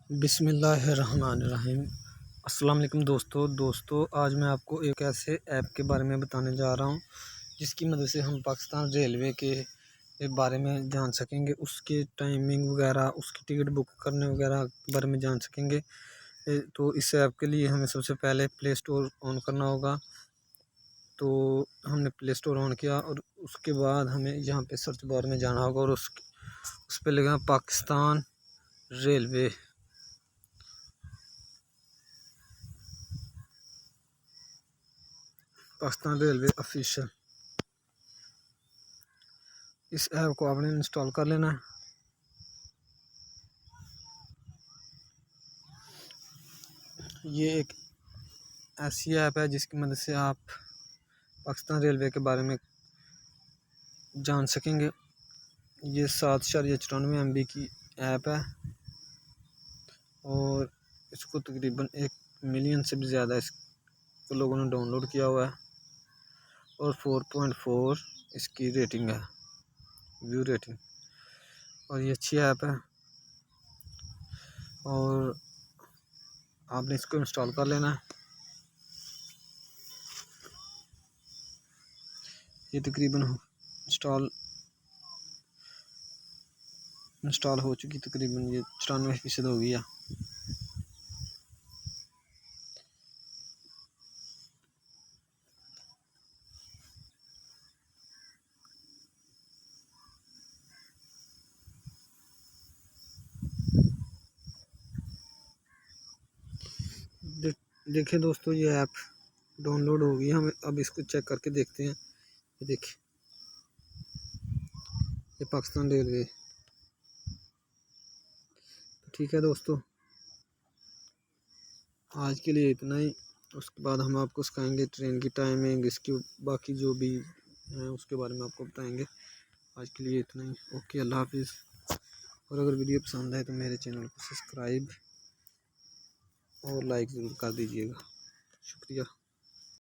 बिस्मिल्लाहिर्रहमानिर्रहीम। अस्सलाम वालेकुम दोस्तों आज मैं आपको एक ऐसे ऐप के बारे में बताने जा रहा हूं जिसकी मदद से हम पाकिस्तान रेलवे के बारे में जान सकेंगे, उसके टाइमिंग वगैरह, उसकी टिकट बुक करने वगैरह के बारे में जान सकेंगे। तो इस ऐप के लिए हमें सबसे पहले प्ले स्टोर ऑन करना होगा। तो हमने प्ले स्टोर ऑन किया और उसके बाद हमें यहाँ पे सर्च बार में जाना होगा और उस पर लिखा Pakistan railway. Pakistan railway official, इस ऐप को आपने इंस्टॉल कर लेना है। ये एक ऐसी ऐप है जिसकी मदद से आप पाकिस्तान रेलवे के बारे में जान सकेंगे। ये 7.94 MB की ऐप है और इसको तकरीबन 1 मिलियन से भी ज़्यादा इसको लोगों ने डाउनलोड किया हुआ है और 4.4 इसकी रेटिंग है, व्यू रेटिंग। और ये अच्छी ऐप है और आपने इसको इंस्टॉल कर लेना है। ये तकरीबन इंस्टॉल हो चुकी, तकरीबन ये 94% हो गया। देखिए दोस्तों, ये ऐप डाउनलोड हो गई। हम अब इसको चेक करके देखते हैं। ये देखिए, ये पाकिस्तान रेलवे। ठीक है दोस्तों, आज के लिए इतना ही। उसके बाद हम आपको सिखाएंगे ट्रेन की टाइमिंग, इसकी बाकी जो भी है उसके बारे में आपको बताएंगे। आज के लिए इतना ही। ओके, अल्लाह हाफिज़। और अगर वीडियो पसंद आए तो मेरे चैनल को सब्सक्राइब और लाइक ज़रूर कर दीजिएगा। शुक्रिया।